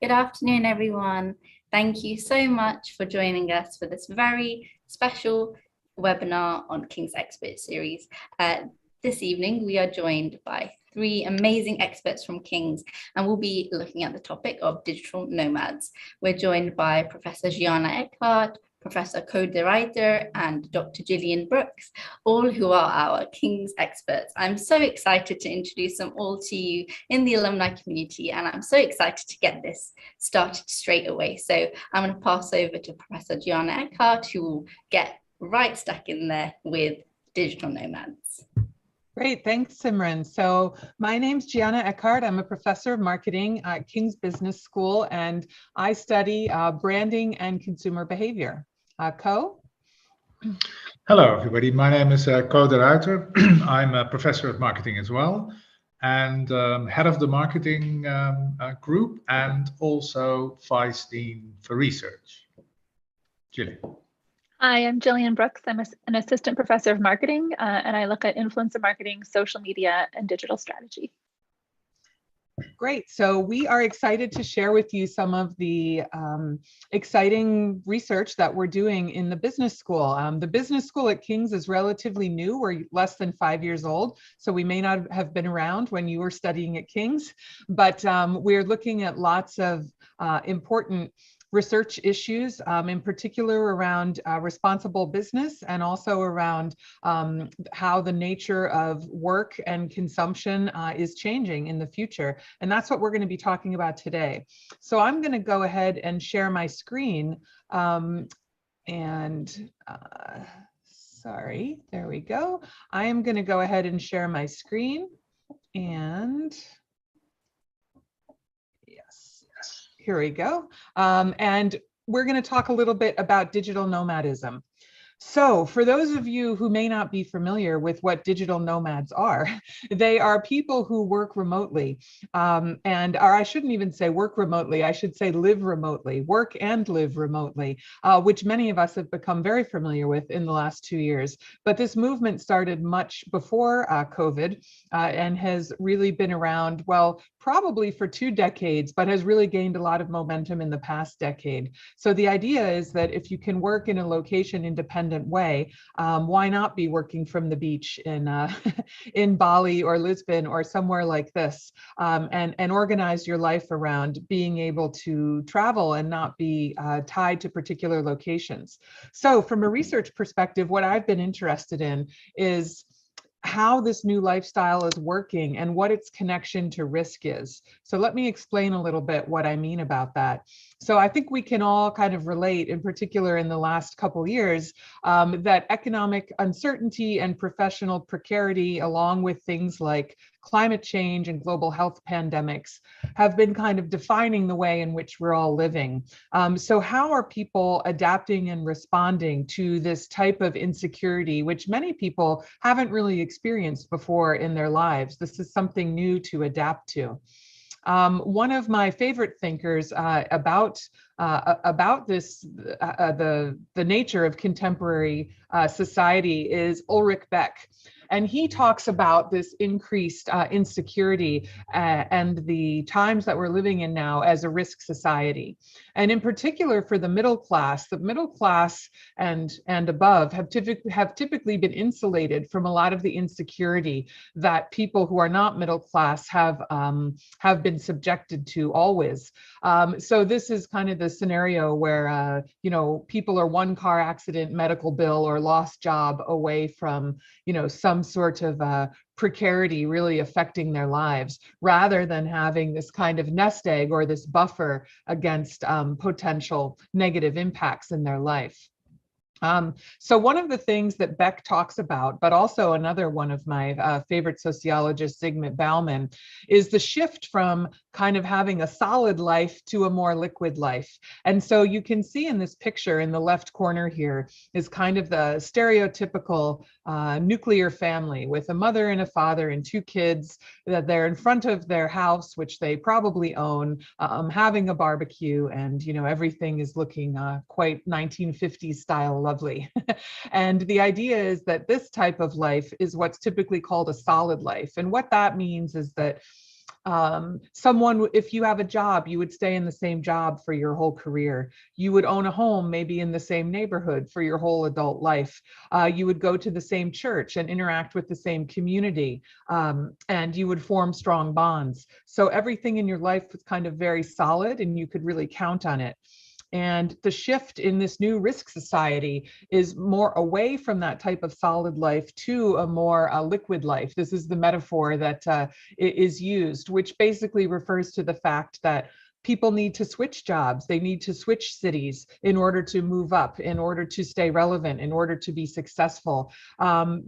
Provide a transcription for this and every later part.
Good afternoon, everyone. Thank you so much for joining us for this very special webinar on King's Expert Series. This evening, we are joined by three amazing experts from King's, and we'll be looking at the topic of digital nomads. We're joined by Professor Gianna Eckhart, Professor Code de Reiter, and Dr. Jillian Brooks, all who are our King's experts. I'm so excited to introduce them all to you in the alumni community, and I'm so excited to get this started straight away. So I'm going to pass over to Professor Gianna Eckhart, who will get right stuck in there with digital nomads. Great, thanks, Simran. So my name's Gianna Eckhart. I'm a professor of marketing at King's Business School, and I study branding and consumer behavior. Ko? Hello, everybody. My name is Ko de Ruiter. I'm a professor of marketing as well, and head of the marketing group, and also vice dean for research. Jillian. Hi, I'm Jillian Brooks. I'm an assistant professor of marketing, and I look at influencer marketing, social media, and digital strategy. Great. So we are excited to share with you some of the exciting research that we're doing in the business school. The business school at King's is relatively new. We're less than 5 years old, so we may not have been around when you were studying at King's, but we're looking at lots of important research issues, in particular around responsible business, and also around how the nature of work and consumption is changing in the future. And that's what we're going to be talking about today. So I'm going to go ahead and share my screen. Sorry, there we go. I am going to go ahead and share my screen, and here we go. And we're going to talk a little bit about digital nomadism. So for those of you who may not be familiar with what digital nomads are, they are people who work remotely, or I shouldn't even say work remotely, I should say live remotely, work and live remotely, which many of us have become very familiar with in the last 2 years. But this movement started much before COVID and has really been around, well, probably for 2 decades, but has really gained a lot of momentum in the past decade. So the idea is that if you can work in a location independent way, why not be working from the beach in in Bali or Lisbon or somewhere like this, and organize your life around being able to travel and not be tied to particular locations. So from a research perspective, what I've been interested in is how this new lifestyle is working and what its connection to risk is. So let me explain a little bit what I mean about that. So I think we can all kind of relate, in particular in the last couple years, that economic uncertainty and professional precarity, along with things like climate change and global health pandemics, have been kind of defining the way in which we're all living. So how are people adapting and responding to this type of insecurity, which many people haven't really experienced before in their lives? This is something new to adapt to. One of my favorite thinkers about this, the nature of contemporary society, is Ulrich Beck. And he talks about this increased insecurity and the times that we're living in now as a risk society. And in particular for the middle class and above have typically been insulated from a lot of the insecurity that people who are not middle class have been subjected to always. So this is kind of the scenario where people are one car accident, medical bill, or lost job away from some sort of precarity really affecting their lives, rather than having this kind of nest egg or this buffer against potential negative impacts in their life. So one of the things that Beck talks about, but also another one of my favorite sociologists, Zygmunt Bauman, is the shift from kind of having a solid life to a more liquid life. And so you can see in this picture in the left corner here is kind of the stereotypical nuclear family with a mother and a father and 2 kids, that they're in front of their house, which they probably own, having a barbecue, and everything is looking quite 1950s style lovely. And the idea is that this type of life is what's typically called a solid life. And what that means is that Someone, if you have a job, you would stay in the same job for your whole career. You would own a home, maybe in the same neighborhood for your whole adult life. You would go to the same church and interact with the same community, and you would form strong bonds. So everything in your life was kind of very solid and you could really count on it. And the shift in this new risk society is more away from that type of solid life to a more liquid life. This is the metaphor that is used, which basically refers to the fact that people need to switch jobs. They need to switch cities in order to move up, in order to stay relevant, in order to be successful.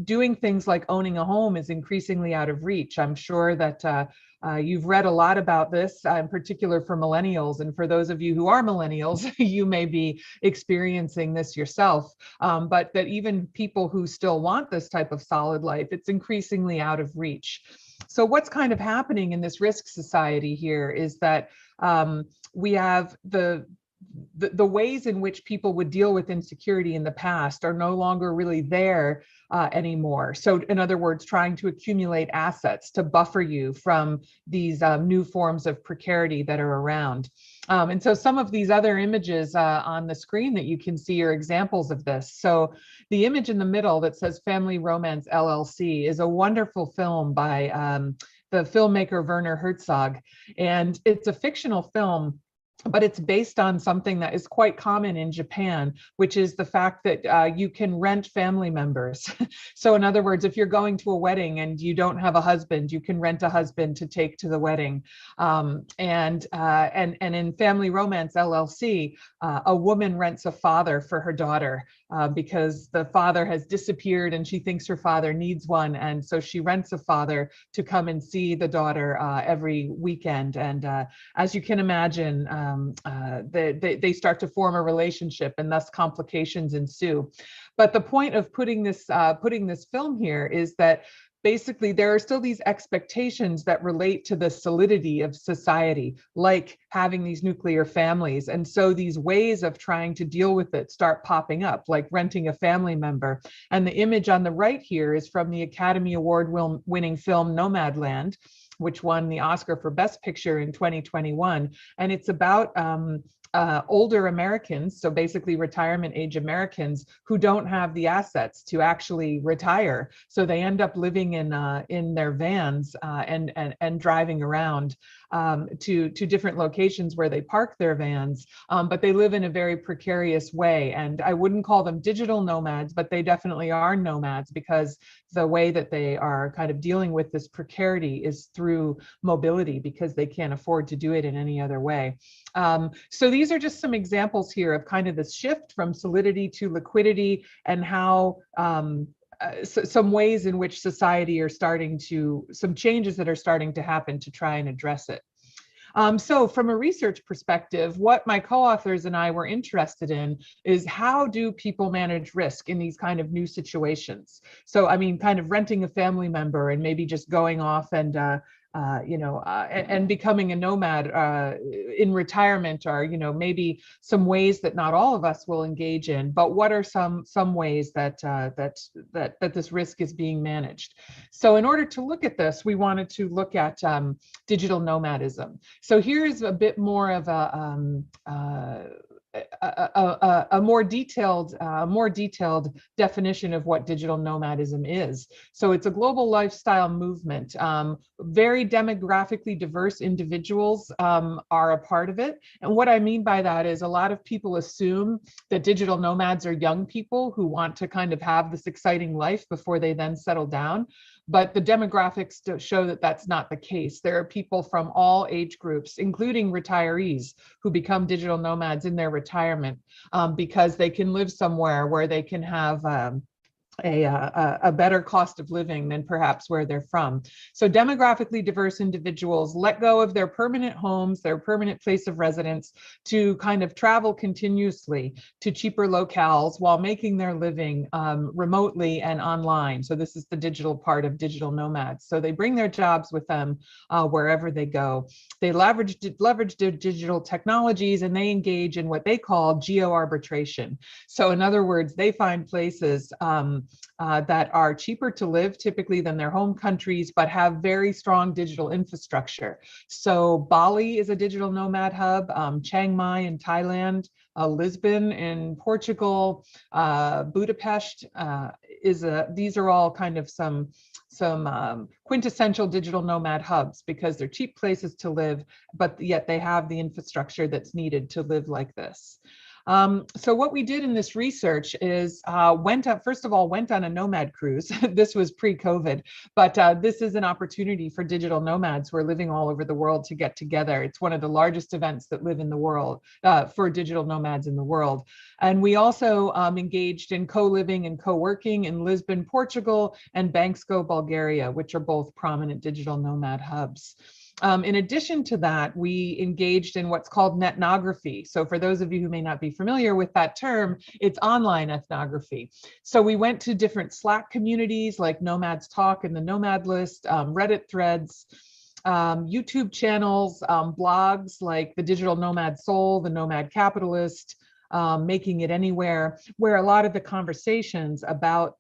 Doing things like owning a home is increasingly out of reach. I'm sure that you've read a lot about this, in particular for millennials. And for those of you who are millennials, you may be experiencing this yourself. But that even people who still want this type of solid life, it's increasingly out of reach. So what's kind of happening in this risk society here is that we have the ways in which people would deal with insecurity in the past are no longer really there anymore. So in other words, trying to accumulate assets to buffer you from these new forms of precarity that are around. And so some of these other images on the screen that you can see are examples of this. So the image in the middle that says Family Romance LLC is a wonderful film by the filmmaker Werner Herzog. And it's a fictional film, but it's based on something that is quite common in Japan, which is the fact that you can rent family members. So in other words, if you're going to a wedding and you don't have a husband, you can rent a husband to take to the wedding. And in Family Romance LLC, a woman rents a father for her daughter because the father has disappeared and she thinks her father needs one. And so she rents a father to come and see the daughter every weekend. And as you can imagine, they start to form a relationship and thus complications ensue. But the point of putting this film here is that basically there are still these expectations that relate to the solidity of society, like having these nuclear families. And so these ways of trying to deal with it start popping up, like renting a family member. And the image on the right here is from the Academy Award winning film Nomadland, which won the Oscar for Best Picture in 2021. And it's about older Americans, so basically retirement age Americans who don't have the assets to actually retire. So they end up living in their vans and driving around to different locations where they park their vans, but they live in a very precarious way. And I wouldn't call them digital nomads, but they definitely are nomads because the way that they are kind of dealing with this precarity is through mobility because they can't afford to do it in any other way. So these are just some examples here of kind of this shift from solidity to liquidity and how some ways in which society are some changes that are starting to happen to try and address it. So from a research perspective, what my co-authors and I were interested in is how do people manage risk in these kind of new situations? So, I mean, kind of renting a family member and maybe just going off and becoming a nomad in retirement are, maybe some ways that not all of us will engage in, but what are some ways that this risk is being managed? So in order to look at this, we wanted to look at digital nomadism. So here's a bit more of a more detailed definition of what digital nomadism is. So it's a global lifestyle movement. Very demographically diverse individuals are a part of it. And what I mean by that is a lot of people assume that digital nomads are young people who want to kind of have this exciting life before they then settle down. But the demographics show that that's not the case. There are people from all age groups, including retirees, who become digital nomads in their retirement because they can live somewhere where they can have a better cost of living than perhaps where they're from. So demographically diverse individuals let go of their permanent homes, their permanent place of residence, to kind of travel continuously to cheaper locales while making their living remotely and online. So this is the digital part of digital nomads. So they bring their jobs with them wherever they go. They leverage their digital technologies and they engage in what they call geo-arbitration. So in other words, they find places that are cheaper to live typically than their home countries, but have very strong digital infrastructure. So Bali is a digital nomad hub, Chiang Mai in Thailand, Lisbon in Portugal, Budapest these are all kind of some quintessential digital nomad hubs because they're cheap places to live, but yet they have the infrastructure that's needed to live like this. So what we did in this research is first of all, went on a Nomad Cruise. This was pre-COVID, but this is an opportunity for digital nomads who are living all over the world to get together. It's one of the largest events that live in the world for digital nomads in the world. And we also engaged in co-living and co-working in Lisbon, Portugal, and Bansko, Bulgaria, which are both prominent digital nomad hubs. In addition to that, we engaged in what's called Netnography. So for those of you who may not be familiar with that term, it's online ethnography. So we went to different Slack communities like Nomads Talk and the Nomad List, Reddit threads, YouTube channels, blogs like the Digital Nomad Soul, the Nomad Capitalist, Making It Anywhere, where a lot of the conversations about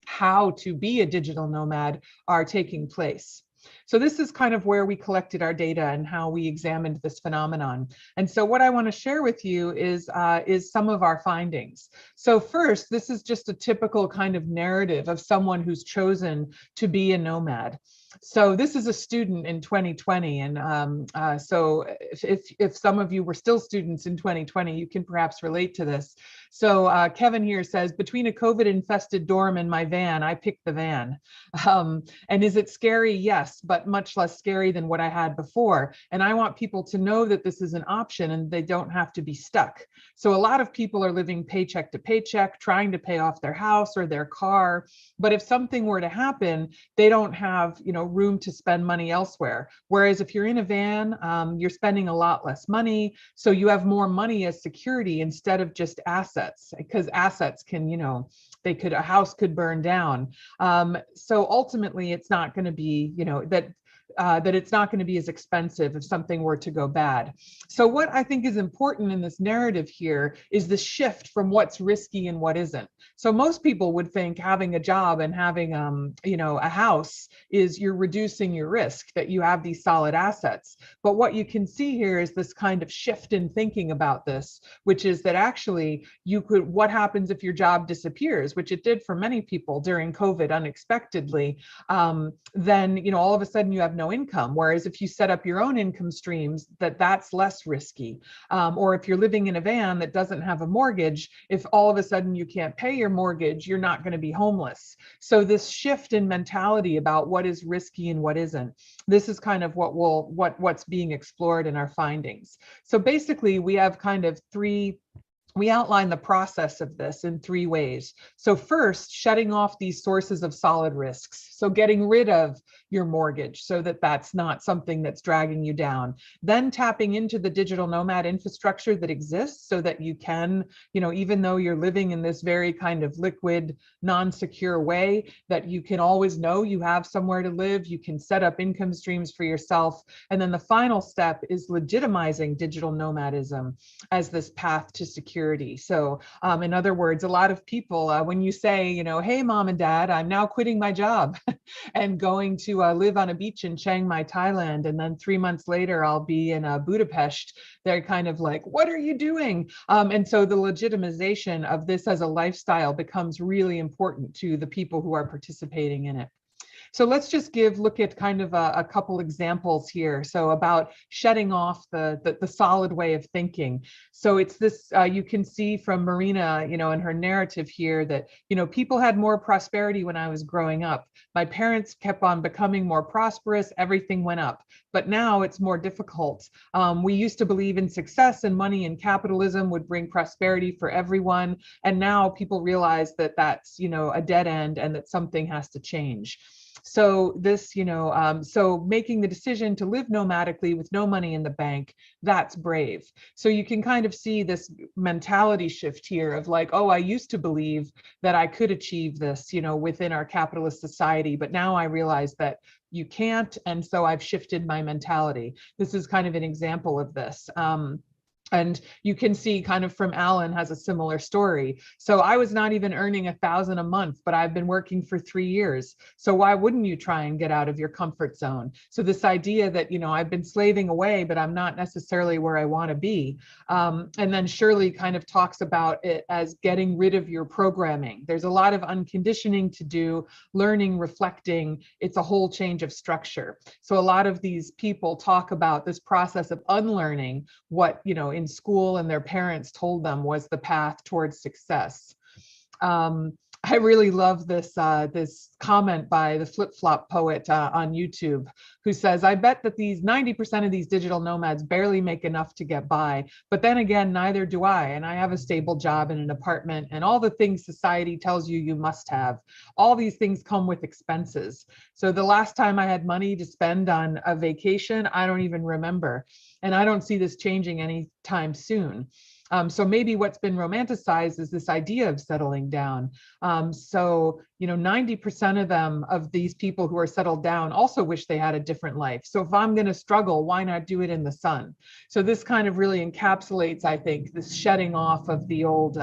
how to be a digital nomad are taking place. So this is kind of where we collected our data and how we examined this phenomenon. And so what I want to share with you is some of our findings. So first, this is just a typical kind of narrative of someone who's chosen to be a nomad. So this is a student in 2020. And so if some of you were still students in 2020, you can perhaps relate to this. So Kevin here says, between a COVID-infested dorm and my van, I picked the van. And is it scary? Yes, but much less scary than what I had before. And I want people to know that this is an option and they don't have to be stuck. So a lot of people are living paycheck to paycheck, trying to pay off their house or their car. But if something were to happen, they don't have, room to spend money elsewhere. Whereas if you're in a van, you're spending a lot less money. So you have more money as security instead of just assets, because assets can, a house could burn down. So ultimately, it's not going to be, that it's not going to be as expensive if something were to go bad. So what I think is important in this narrative here is the shift from what's risky and what isn't. So most people would think having a job and having, a house is you're reducing your risk, that you have these solid assets. But what you can see here is this kind of shift in thinking about this, which is that actually what happens if your job disappears, which it did for many people during COVID unexpectedly, then, all of a sudden you have no income. Whereas if you set up your own income streams, that's less risky. Or if you're living in a van that doesn't have a mortgage, if all of a sudden you can't pay your mortgage, you're not going to be homeless. So this shift in mentality about what is risky and what isn't, this is kind of what's being explored in our findings. So basically we have kind of we outline the process of this in 3 ways. So first, shutting off these sources of solid risks. So getting rid of your mortgage so that that's not something that's dragging you down. Then tapping into the digital nomad infrastructure that exists so that you can, even though you're living in this very kind of liquid, non-secure way, that you can always know you have somewhere to live, you can set up income streams for yourself. And then the final step is legitimizing digital nomadism as this path to security. So in other words, a lot of people, when you say, hey, mom and dad, I'm now quitting my job and going to live on a beach in Chiang Mai, Thailand, and then 3 months later, I'll be in Budapest, they're kind of like, what are you doing? And so the legitimization of this as a lifestyle becomes really important to the people who are participating in it. So let's just look at kind of a couple examples here. So about shutting off the solid way of thinking. So it's this, you can see from Marina, in her narrative here that, people had more prosperity when I was growing up. My parents kept on becoming more prosperous, everything went up. But now it's more difficult. We used to believe in success and money and capitalism would bring prosperity for everyone. And now people realize that that's, a dead end and that something has to change. So this, so making the decision to live nomadically with no money in the bank, that's brave. So you can kind of see this mentality shift here of like, oh, I used to believe that I could achieve this, within our capitalist society, but now I realize that you can't. And so I've shifted my mentality. This is kind of an example of this. And you can see kind of from Alan has a similar story. So I was not even earning $1,000 a month, but I've been working for 3 years. So why wouldn't you try and get out of your comfort zone? So this idea that, you know, I've been slaving away, but I'm not necessarily where I want to be. And then Shirley kind of talks about it as getting rid of your programming. There's a lot of unconditioning to do, learning, reflecting. It's a whole change of structure. So a lot of these people talk about this process of unlearning what, you know, in school and their parents told them was the path towards success. I really love this this comment by the Flip Flop Poet on YouTube, who says, I bet that these 90% of these digital nomads barely make enough to get by, but then again, neither do I. And I have a stable job and an apartment and all the things society tells you you must have. All these things come with expenses. So the last time I had money to spend on a vacation, I don't even remember. And I don't see this changing anytime soon. So maybe what's been romanticized is this idea of settling down. So, you know, 90% of them, of these people who are settled down, also wish they had a different life. So if I'm going to struggle, why not do it in the sun? So this kind of really encapsulates, I think, this shedding off of the old.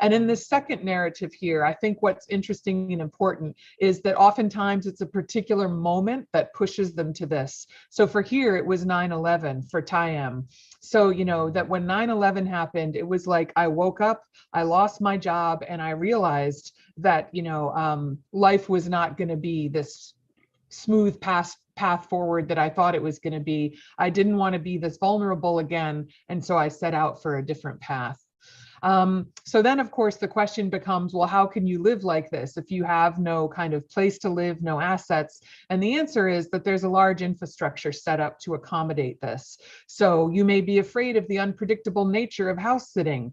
And in this second narrative here, I think what's interesting and important is that oftentimes it's a particular moment that pushes them to this. So for here, it was 9/11 for Tayam. So, you know, that when 9/11 happened, it was like I woke up, I lost my job, and I realized that, you know, life was not going to be this smooth path forward that I thought it was going to be. I didn't want to be this vulnerable again. And so I set out for a different path. So then, of course, the question becomes, well, how can you live like this if you have no kind of place to live, no assets? And the answer is that there's a large infrastructure set up to accommodate this. So you may be afraid of the unpredictable nature of house sitting.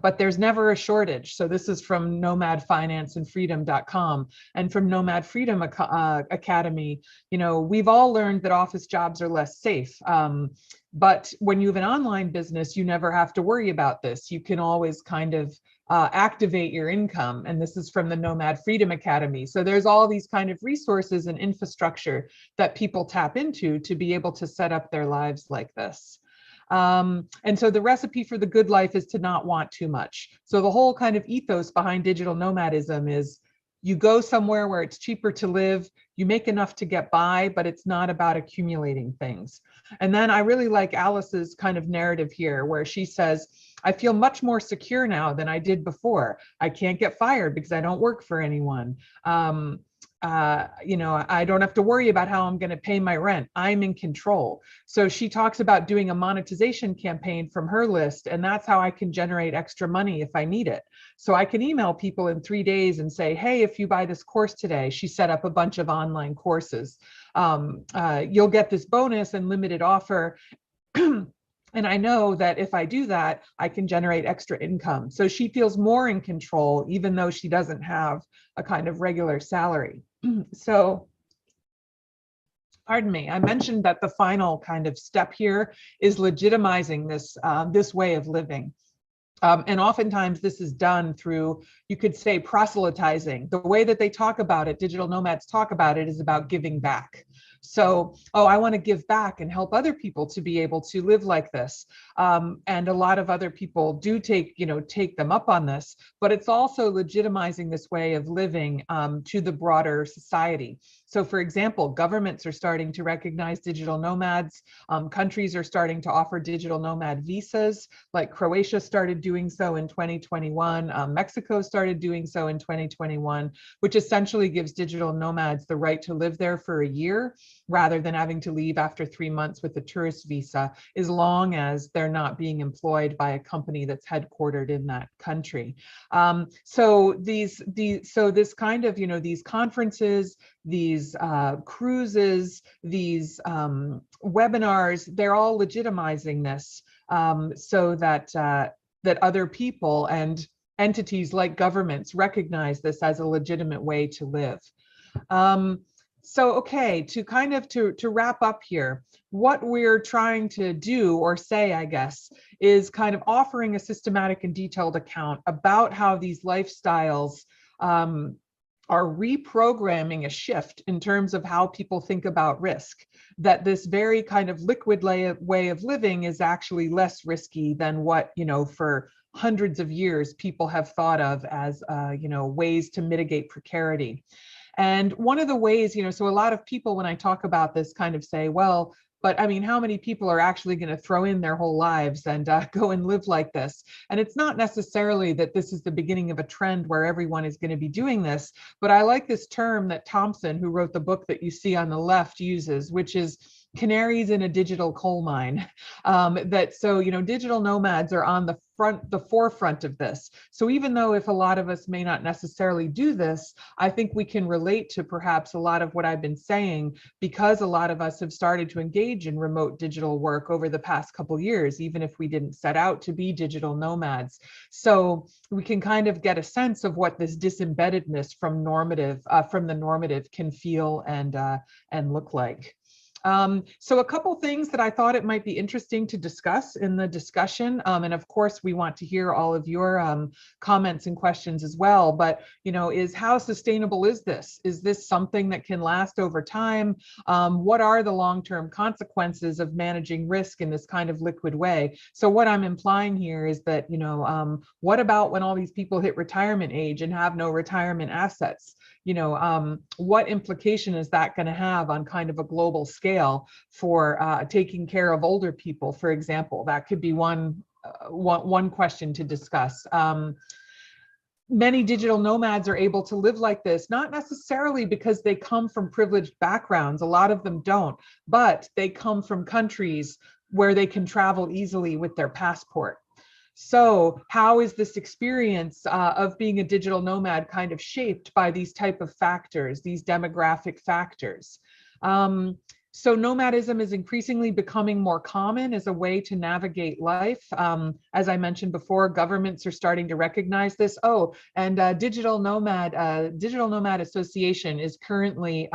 But there's never a shortage. So this is from nomadfinanceandfreedom.com and from Nomad Freedom Academy. You know, we've all learned that office jobs are less safe. But when you have an online business, you never have to worry about this. You can always kind of activate your income. And this is from the Nomad Freedom Academy. So there's all these kind of resources and infrastructure that people tap into to be able to set up their lives like this. And so the recipe for the good life is to not want too much. So the whole kind of ethos behind digital nomadism is you go somewhere where it's cheaper to live, you make enough to get by, but it's not about accumulating things. And then I really like Alice's kind of narrative here where she says, I feel much more secure now than I did before. I can't get fired because I don't work for anyone. You know, I don't have to worry about how I'm going to pay my rent. I'm in control. So she talks about doing a monetization campaign from her list, and that's how I can generate extra money if I need it. So I can email people in 3 days and say, hey, if you buy this course today, she set up a bunch of online courses. You'll get this bonus and limited offer. And I know that if I do that, I can generate extra income. So she feels more in control, even though she doesn't have a kind of regular salary. So, pardon me, I mentioned that the final kind of step here is legitimizing this, this way of living. And oftentimes this is done through, you could say, proselytizing. The way that they talk about it, digital nomads talk about it, is about giving back. So, oh, I want to give back and help other people to be able to live like this. And a lot of other people do take them up on this, but it's also legitimizing this way of living to the broader society. So for example, governments are starting to recognize digital nomads. Countries are starting to offer digital nomad visas, like Croatia started doing so in 2021. Mexico started doing so in 2021, which essentially gives digital nomads the right to live there for a year rather than having to leave after 3 months with a tourist visa, as long as they're not being employed by a company that's headquartered in that country. So this kind of, these conferences, these cruises, these webinars, they're all legitimizing this so that that other people and entities like governments recognize this as a legitimate way to live. So, okay, to wrap up here, what we're trying to do or say, I guess, is kind of offering a systematic and detailed account about how these lifestyles are reprogramming a shift in terms of how people think about risk, that this very kind of liquid way of living is actually less risky than what, for hundreds of years people have thought of as, ways to mitigate precarity. And one of the ways, so a lot of people, when I talk about this, kind of say, well, but I mean, how many people are actually going to throw in their whole lives and go and live like this? And it's not necessarily that this is the beginning of a trend where everyone is going to be doing this, but I like this term that Thompson, who wrote the book that you see on the left, uses, which is canaries in a digital coal mine. Digital nomads are on the forefront of this. So even though if a lot of us may not necessarily do this, I think we can relate to perhaps a lot of what I've been saying, because a lot of us have started to engage in remote digital work over the past couple of years, even if we didn't set out to be digital nomads. So we can kind of get a sense of what this disembeddedness from the normative can feel and look like. So a couple things that I thought it might be interesting to discuss in the discussion, and of course we want to hear all of your comments and questions as well, but is how sustainable is this? Is this something that can last over time? What are the long-term consequences of managing risk in this kind of liquid way? So what I'm implying here is that, what about when all these people hit retirement age and have no retirement assets? What implication is that going to have on kind of a global scale for taking care of older people, for example? That could be one question to discuss. Many digital nomads are able to live like this, not necessarily because they come from privileged backgrounds. A lot of them don't, but they come from countries where they can travel easily with their passport. So how is this experience of being a digital nomad kind of shaped by these type of factors, these demographic factors? So nomadism is increasingly becoming more common as a way to navigate life. As I mentioned before, governments are starting to recognize this. Oh, and Digital Nomad Association is currently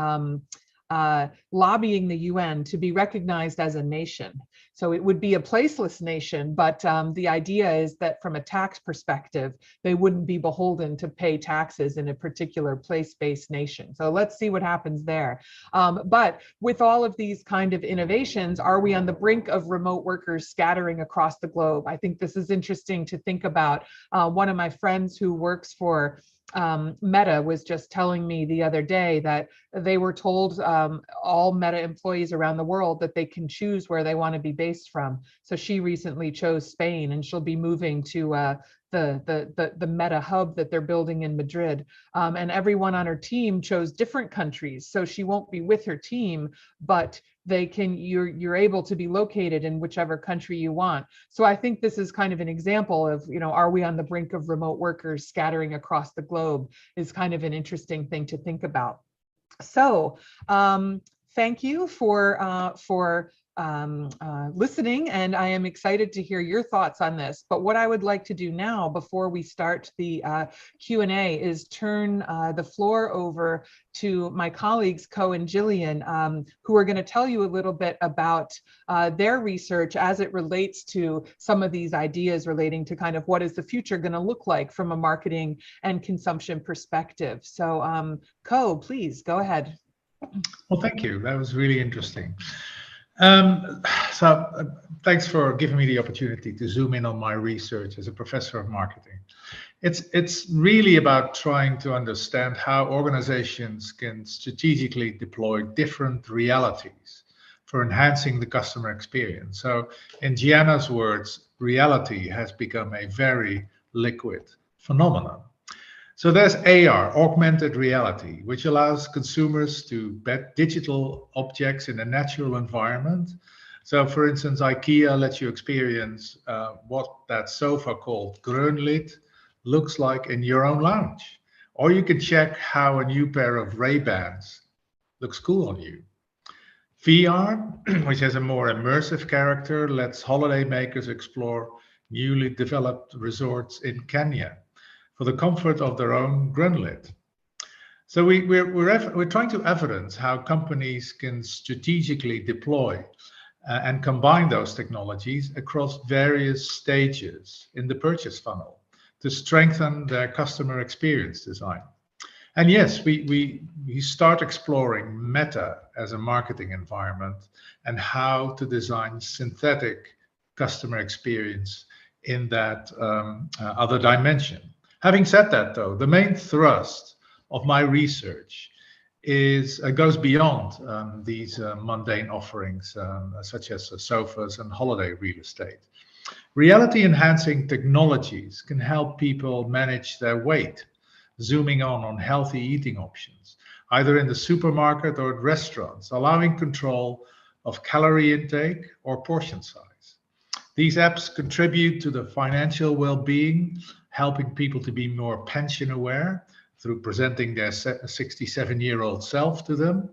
lobbying the UN to be recognized as a nation. So it would be a placeless nation, but the idea is that from a tax perspective, they wouldn't be beholden to pay taxes in a particular place-based nation. So let's see what happens there. But with all of these kind of innovations, are we on the brink of remote workers scattering across the globe? I think this is interesting to think about. One of my friends who works for Meta was just telling me the other day that they were told, all Meta employees around the world, that they can choose where they want to be based from. So she recently chose Spain, and she'll be moving to the Meta hub that they're building in Madrid. And everyone on her team chose different countries. So she won't be with her team, but you're able to be located in whichever country you want. So I think this is kind of an example of, are we on the brink of remote workers scattering across the globe, is kind of an interesting thing to think about. So thank you for listening, and I am excited to hear your thoughts on this. But what I would like to do now, before we start the Q&A, is turn the floor over to my colleagues, Ko and Jillian, who are going to tell you a little bit about their research as it relates to some of these ideas relating to kind of what is the future going to look like from a marketing and consumption perspective. So Ko, please go ahead. Well, thank you. That was really interesting. Thanks for giving me the opportunity to zoom in on my research as a professor of marketing. It's really about trying to understand how organizations can strategically deploy different realities for enhancing the customer experience. So in Gianna's words, reality has become a very liquid phenomenon. So there's AR, augmented reality, which allows consumers to bet digital objects in a natural environment. So for instance, IKEA lets you experience what that sofa called Grönlit looks like in your own lounge. Or you can check how a new pair of Ray-Bans looks cool on you. VR, which has a more immersive character, lets holidaymakers explore newly developed resorts in Kenya for the comfort of their own Grönlit. So we're trying to evidence how companies can strategically deploy and combine those technologies across various stages in the purchase funnel to strengthen their customer experience design. And yes, we start exploring meta as a marketing environment and how to design synthetic customer experience in that other dimension. Having said that, though, the main thrust of my research goes beyond these mundane offerings, such as sofas and holiday real estate. Reality-enhancing technologies can help people manage their weight, zooming on healthy eating options, either in the supermarket or at restaurants, allowing control of calorie intake or portion size. These apps contribute to the financial well-being, helping people to be more pension aware through presenting their 67-year-old self to them,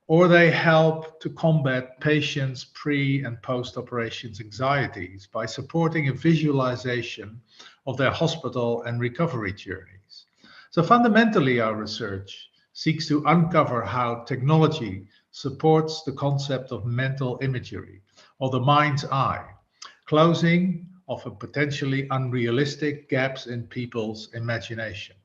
or they help to combat patients' pre and post-operations anxieties by supporting a visualization of their hospital and recovery journeys. So fundamentally, our research seeks to uncover how technology supports the concept of mental imagery, or the mind's eye, closing of a potentially unrealistic gaps in people's imagination.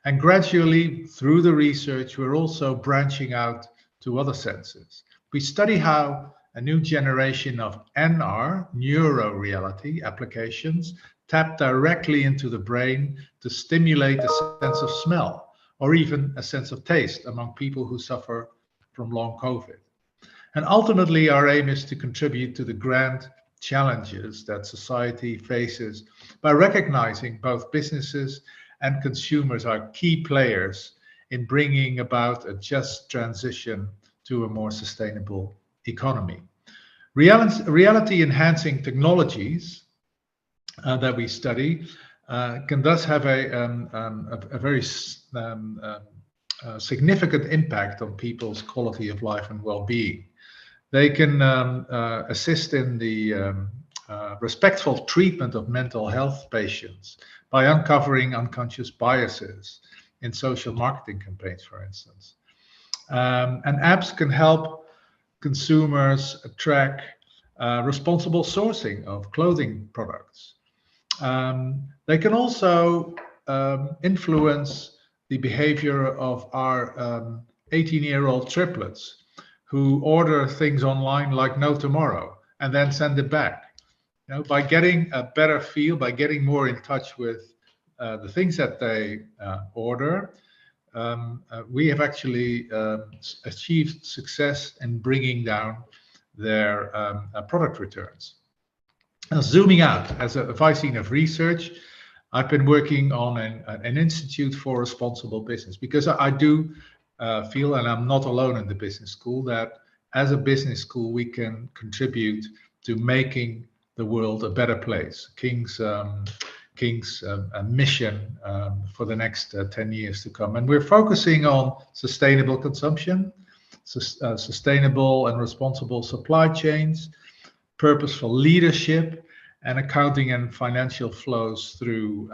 And gradually, through the research, we're also branching out to other senses. We study how a new generation of NR, neuro-reality applications, tap directly into the brain to stimulate a sense of smell or even a sense of taste among people who suffer from long COVID. And ultimately, our aim is to contribute to the grand challenges that society faces by recognizing both businesses and consumers are key players in bringing about a just transition to a more sustainable economy. Reality-enhancing technologies that we study can thus have a very significant impact on people's quality of life and well-being. They can assist in the respectful treatment of mental health patients by uncovering unconscious biases in social marketing campaigns, for instance. And apps can help consumers track responsible sourcing of clothing products. They can also influence the behavior of our 18-year-old triplets who order things online like no tomorrow and then send it back. You know, by getting a better feel, by getting more in touch with the things that they order, we have actually achieved success in bringing down their product returns. Now, zooming out, as a vice of research, I've been working on an Institute for Responsible Business because I do feel, and I'm not alone in the business school, that as a business school, we can contribute to making the world a better place. King's mission for the next 10 years to come. And we're focusing on sustainable consumption, sustainable and responsible supply chains, purposeful leadership, and accounting and financial flows through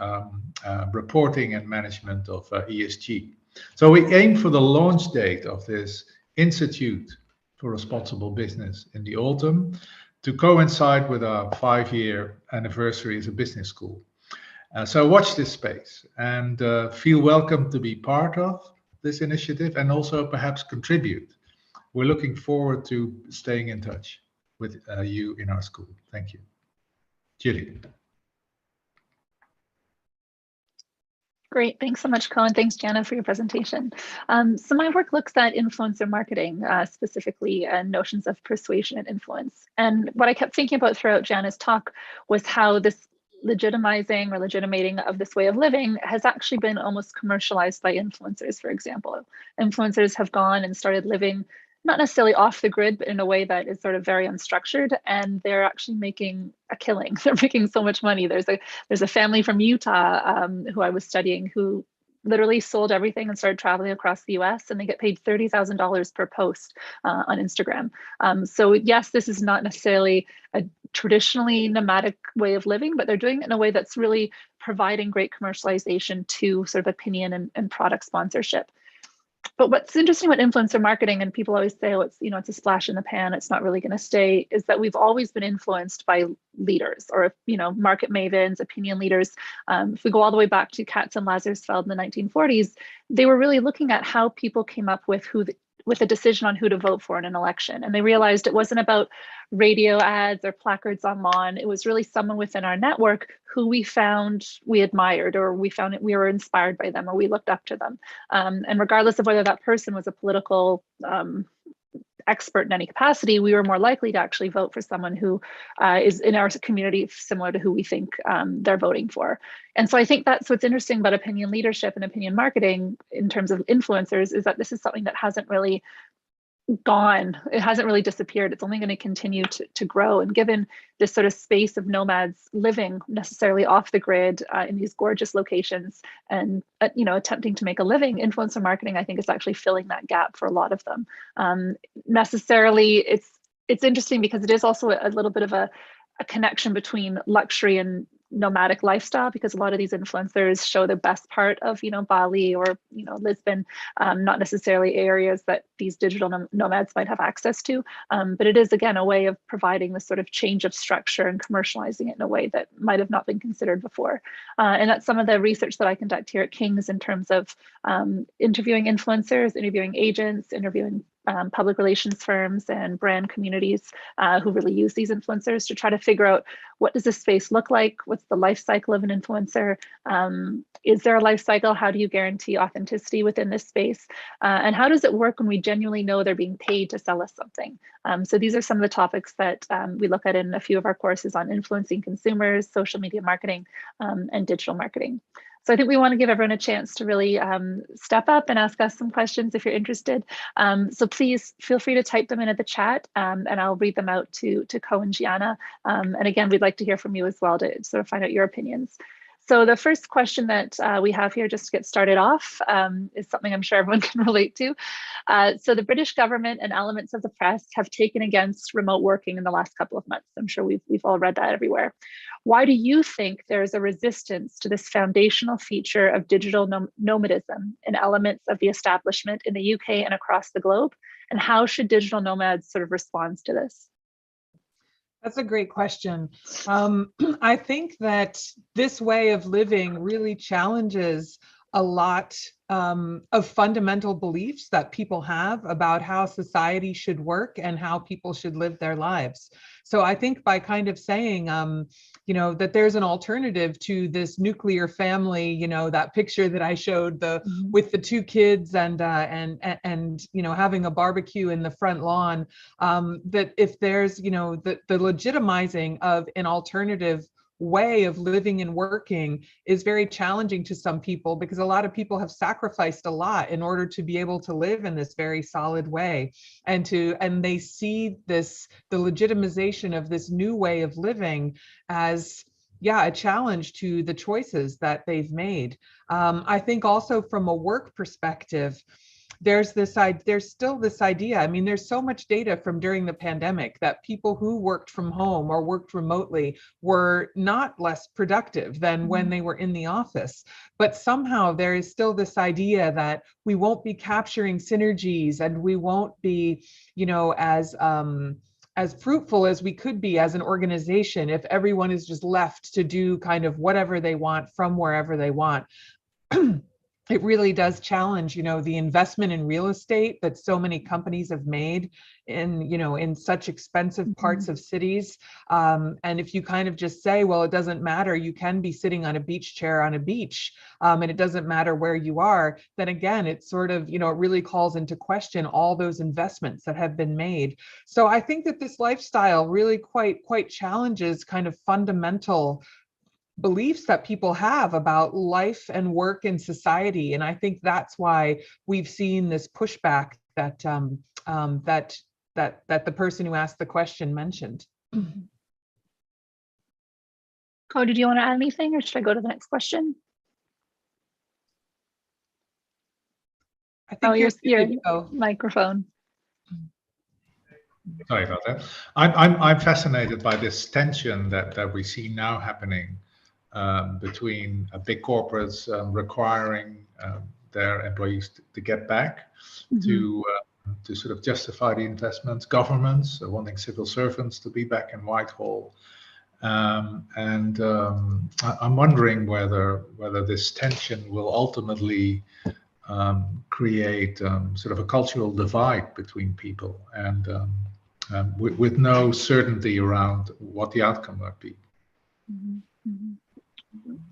reporting and management of ESG. So we aim for the launch date of this Institute for Responsible Business in the autumn to coincide with our 5-year anniversary as a business school. So watch this space and feel welcome to be part of this initiative and also perhaps contribute. We're looking forward to staying in touch with you in our school. Thank you. Jillian. Great. Thanks so much, Colin. Thanks, Jana, for your presentation. So my work looks at influencer marketing, specifically notions of persuasion and influence. And what I kept thinking about throughout Jana's talk was how this legitimizing or legitimating of this way of living has actually been almost commercialized by influencers, for example. Influencers have gone and started living not necessarily off the grid, but in a way that is sort of very unstructured, and they're actually making a killing. They're making so much money. There's a family from Utah who I was studying who literally sold everything and started traveling across the US, and they get paid $30,000 per post on Instagram. So yes, this is not necessarily a traditionally nomadic way of living, but they're doing it in a way that's really providing great commercialization to sort of opinion and product sponsorship. But what's interesting about influencer marketing, and people always say, oh, it's a splash in the pan, it's not really going to stay, is that we've always been influenced by leaders, or market mavens, opinion leaders. If we go all the way back to Katz and Lazarsfeld in the 1940s, they were really looking at how people came up with with a decision on who to vote for in an election. And they realized it wasn't about radio ads or placards on lawn. It was really someone within our network who we found we admired, or we found we were inspired by them, or we looked up to them. And regardless of whether that person was a political expert in any capacity, we were more likely to actually vote for someone who is in our community similar to who we think they're voting for. And so I think that's what's interesting about opinion leadership and opinion marketing in terms of influencers, is that this is something that hasn't really gone. It hasn't really disappeared. It's only going to continue to grow. And given this sort of space of nomads living necessarily off the grid in these gorgeous locations and attempting to make a living, influencer marketing, I think, is actually filling that gap for a lot of them. Necessarily, it's interesting because it is also a little bit of a connection between luxury and nomadic lifestyle, because a lot of these influencers show the best part of Bali or Lisbon, not necessarily areas that these digital nomads might have access to, but it is again a way of providing this sort of change of structure and commercializing it in a way that might have not been considered before. And that's some of the research that I conduct here at King's in terms of interviewing influencers, interviewing agents, interviewing public relations firms and brand communities who really use these influencers to try to figure out, what does this space look like? What's the life cycle of an influencer? Is there a life cycle? How do you guarantee authenticity within this space? And how does it work when we genuinely know they're being paid to sell us something? So these are some of the topics that we look at in a few of our courses on influencing consumers, social media marketing, and digital marketing. So I think we want to give everyone a chance to really step up and ask us some questions if you're interested. So please feel free to type them in at the chat, and I'll read them out to Co and Gianna. And again, we'd like to hear from you as well to sort of find out your opinions. So the first question that we have here, just to get started off, is something I'm sure everyone can relate to. So the British government and elements of the press have taken against remote working in the last couple of months. I'm sure we've all read that everywhere. Why do you think there's a resistance to this foundational feature of digital nomadism in elements of the establishment in the UK and across the globe? And how should digital nomads sort of respond to this? That's a great question. I think that this way of living really challenges a lot of fundamental beliefs that people have about how society should work and how people should live their lives. So I think by kind of saying, that there's an alternative to this nuclear family, that picture that I showed with the two kids and having a barbecue in the front lawn, that if there's, the legitimizing of an alternative way of living and working is very challenging to some people, because a lot of people have sacrificed a lot in order to be able to live in this very solid way, and they see the legitimization of this new way of living as a challenge to the choices that they've made. I think also from a work perspective, there's still this idea. I mean, there's so much data from during the pandemic that people who worked from home or worked remotely were not less productive than when they were in the office. But somehow there is still this idea that we won't be capturing synergies, and we won't be, as fruitful as we could be as an organization if everyone is just left to do kind of whatever they want from wherever they want. It really does challenge, the investment in real estate that so many companies have made in such expensive parts of cities. And if you kind of just say, well, it doesn't matter, you can be sitting on a beach chair on a beach, and it doesn't matter where you are, then again, it's sort of, it really calls into question all those investments that have been made. So I think that this lifestyle really quite challenges kind of fundamental beliefs that people have about life and work in society. And I think that's why we've seen this pushback that that the person who asked the question mentioned. Cody, do you want to add anything, or should I go to the next question? I think your microphone. Sorry about that. I'm fascinated by this tension that we see now happening between big corporates requiring their employees to get back, to sort of justify the investments. Governments are wanting civil servants to be back in Whitehall. I'm wondering whether this tension will ultimately create sort of a cultural divide between people, and with no certainty around what the outcome might be.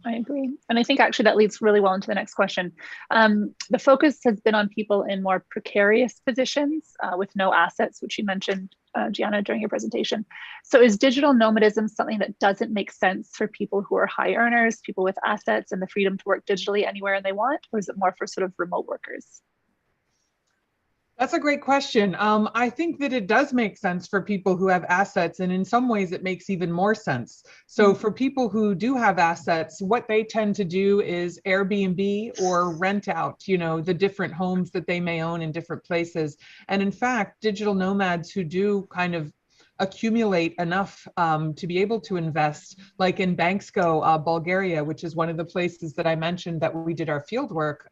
I agree. And I think actually that leads really well into the next question. The focus has been on people in more precarious positions with no assets, which you mentioned, Gianna, during your presentation. So is digital nomadism something that doesn't make sense for people who are high earners, people with assets and the freedom to work digitally anywhere they want, or is it more for sort of remote workers? That's a great question. I think that it does make sense for people who have assets, and in some ways it makes even more sense. So for people who do have assets, what they tend to do is Airbnb or rent out, the different homes that they may own in different places. And in fact, digital nomads who do kind of accumulate enough to be able to invest, like in Bansko, Bulgaria, which is one of the places that I mentioned that we did our field work.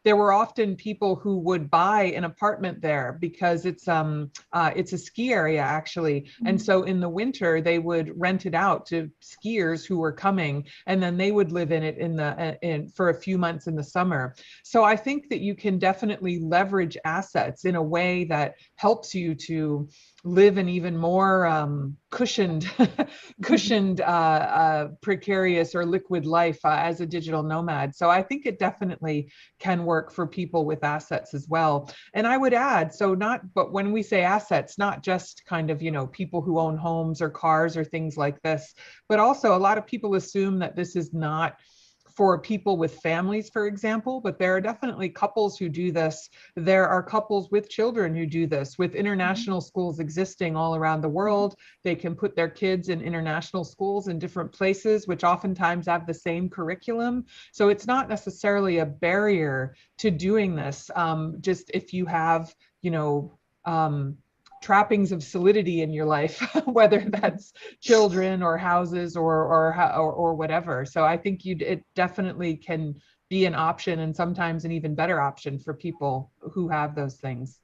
There were often people who would buy an apartment there because it's a ski area actually, and so in the winter they would rent it out to skiers who were coming, and then they would live in it for a few months in the summer. So I think that you can definitely leverage assets in a way that helps you to live an even more cushioned, precarious or liquid life as a digital nomad. So I think it definitely can work for people with assets as well. And I would add, but when we say assets, not just kind of, people who own homes or cars or things like this, but also a lot of people assume that this is not for people with families, for example, but there are definitely couples who do this. There are couples with children who do this. With international schools existing all around the world, they can put their kids in international schools in different places, which oftentimes have the same curriculum. So it's not necessarily a barrier to doing this. Just if you have, trappings of solidity in your life, whether that's children or houses or whatever. So I think it definitely can be an option, and sometimes an even better option for people who have those things.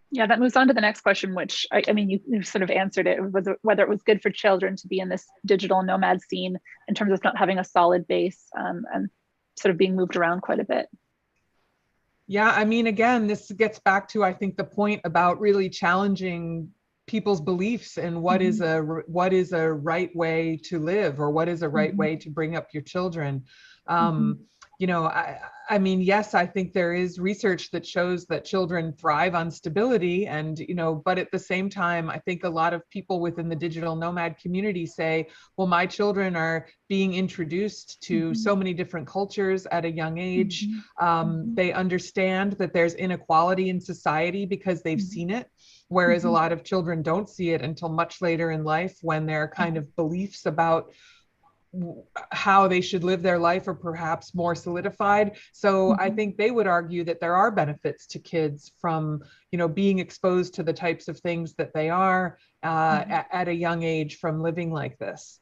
Yeah, that moves on to the next question, which I mean, you sort of answered it, whether it was good for children to be in this digital nomad scene in terms of not having a solid base and sort of being moved around quite a bit. Yeah, I mean, again, this gets back to, I think, the point about really challenging people's beliefs and what is a right way to live, or what is a right way to bring up your children. I mean, yes, I think there is research that shows that children thrive on stability, and, but at the same time, I think a lot of people within the digital nomad community say, well, my children are being introduced to so many different cultures at a young age. They understand that there's inequality in society because they've seen it, whereas a lot of children don't see it until much later in life, when their kind of beliefs about how they should live their life are perhaps more solidified. So I think they would argue that there are benefits to kids from, being exposed to the types of things that they are at a young age from living like this.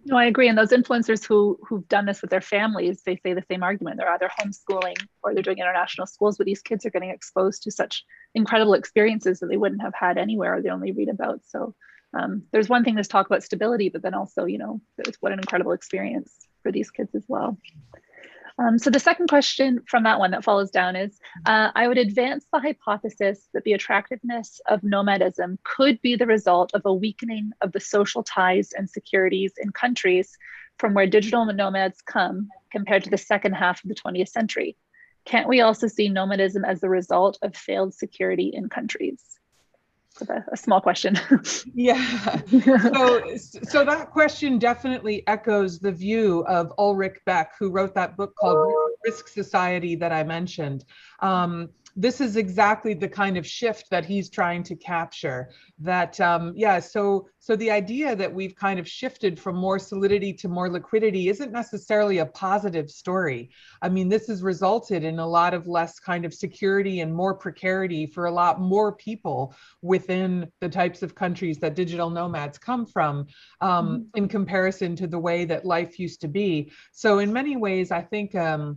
No, I agree. And those influencers who've done this with their families, they say the same argument. They're either homeschooling or they're doing international schools, but these kids are getting exposed to such incredible experiences that they wouldn't have had anywhere, or they only read about. So there's one thing to talk about stability, but then also, what an incredible experience for these kids as well. So the second question from that one that follows down is, I would advance the hypothesis that the attractiveness of nomadism could be the result of a weakening of the social ties and securities in countries from where digital nomads come compared to the second half of the 20th century. Can't we also see nomadism as the result of failed security in countries? A small question. Yeah. So that question definitely echoes the view of Ulrich Beck, who wrote that book called Risk Society that I mentioned. this is exactly the kind of shift that he's trying to capture. That so the idea that we've kind of shifted from more solidity to more liquidity isn't necessarily a positive story. I mean, this has resulted in a lot of less kind of security and more precarity for a lot more people within the types of countries that digital nomads come from, in comparison to the way that life used to be. So in many ways, I think a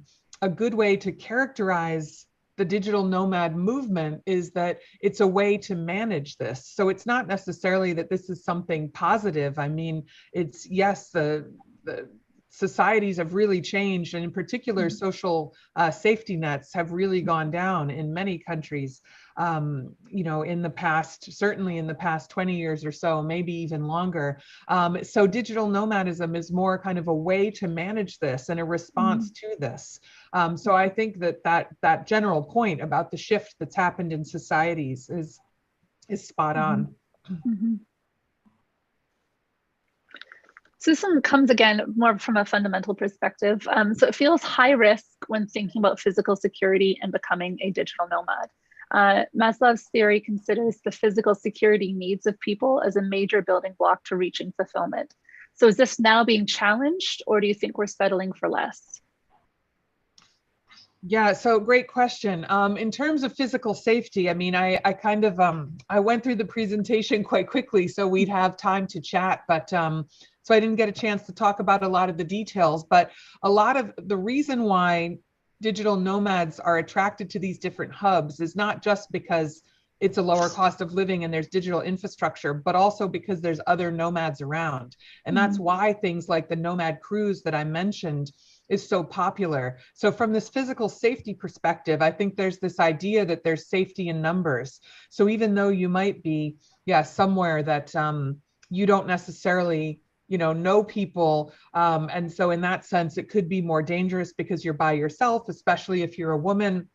good way to characterize the digital nomad movement is that it's a way to manage this. So it's not necessarily that this is something positive. I mean, it's, yes, the societies have really changed, and in particular, social safety nets have really gone down in many countries. You know, in the past, certainly in the past 20 years or so, maybe even longer. So digital nomadism is more kind of a way to manage this and a response to this. So I think that general point about the shift that's happened in societies is spot on. So this one comes again more from a fundamental perspective. So it feels high risk when thinking about physical security and becoming a digital nomad. Maslow's theory considers the physical security needs of people as a major building block to reaching fulfillment. So is this now being challenged, or do you think we're settling for less? Yeah, so great question. In terms of physical safety, I mean, I kind of, I went through the presentation quite quickly so we'd have time to chat, but so I didn't get a chance to talk about a lot of the details, but a lot of the reason why digital nomads are attracted to these different hubs is not just because it's a lower cost of living and there's digital infrastructure, but also because there's other nomads around. And that's why things like the Nomad Cruise that I mentioned is so popular. So from this physical safety perspective, I think there's this idea that there's safety in numbers. So even though you might be, somewhere that you don't necessarily know people. And so in that sense, it could be more dangerous because you're by yourself, especially if you're a woman.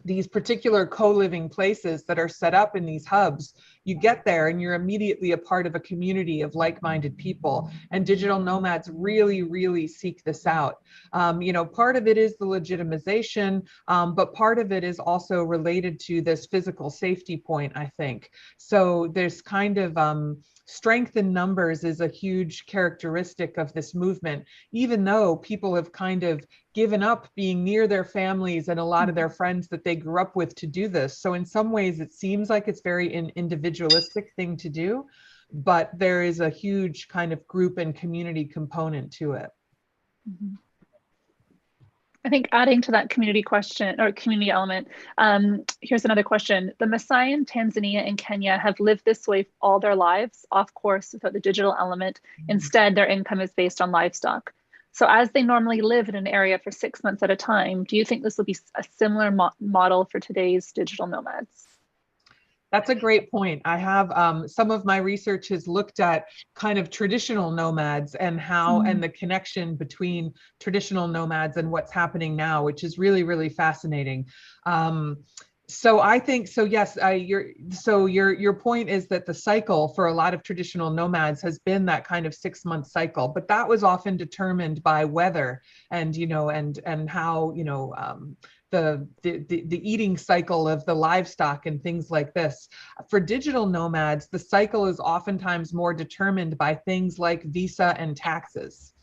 These particular co-living places that are set up in these hubs, you get there and you're immediately a part of a community of like-minded people. And digital nomads really, really seek this out. Part of it is the legitimization, but part of it is also related to this physical safety point, I think. So there's kind of strength in numbers is a huge characteristic of this movement, even though people have kind of given up being near their families and a lot of their friends that they grew up with to do this. So in some ways, it seems like it's very an individualistic thing to do, but there is a huge kind of group and community component to it. I think adding to that community question or community element, here's another question. The Maasai in Tanzania and Kenya have lived this way all their lives, off course without the digital element. Instead, their income is based on livestock. So as they normally live in an area for 6 months at a time, do you think this will be a similar model for today's digital nomads? That's a great point. I have some of my research has looked at kind of traditional nomads and how and the connection between traditional nomads and what's happening now, which is really, really fascinating. So I think, so yes, your point is that the cycle for a lot of traditional nomads has been that kind of 6 month cycle, but that was often determined by weather and, and how, the eating cycle of the livestock and things like this. For digital nomads, the cycle is oftentimes more determined by things like visa and taxes.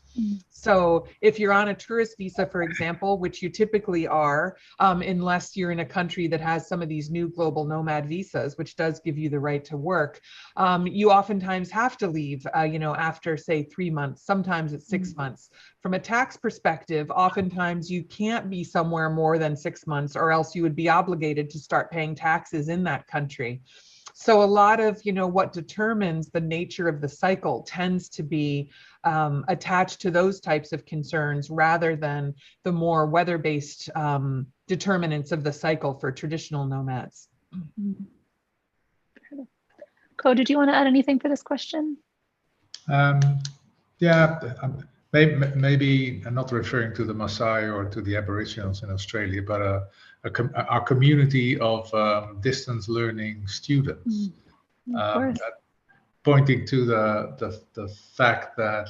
So if you're on a tourist visa, for example, which you typically are, unless you're in a country that has some of these new global nomad visas, which does give you the right to work, you oftentimes have to leave, after say 3 months, sometimes it's 6 months. From a tax perspective, oftentimes you can't be somewhere more than 6 months, or else you would be obligated to start paying taxes in that country. So a lot of, what determines the nature of the cycle tends to be attached to those types of concerns rather than the more weather-based determinants of the cycle for traditional nomads. Ko, did you want to add anything for this question? Maybe I'm not referring to the Maasai or to the Aboriginals in Australia, but our community of distance learning students, pointing to the fact that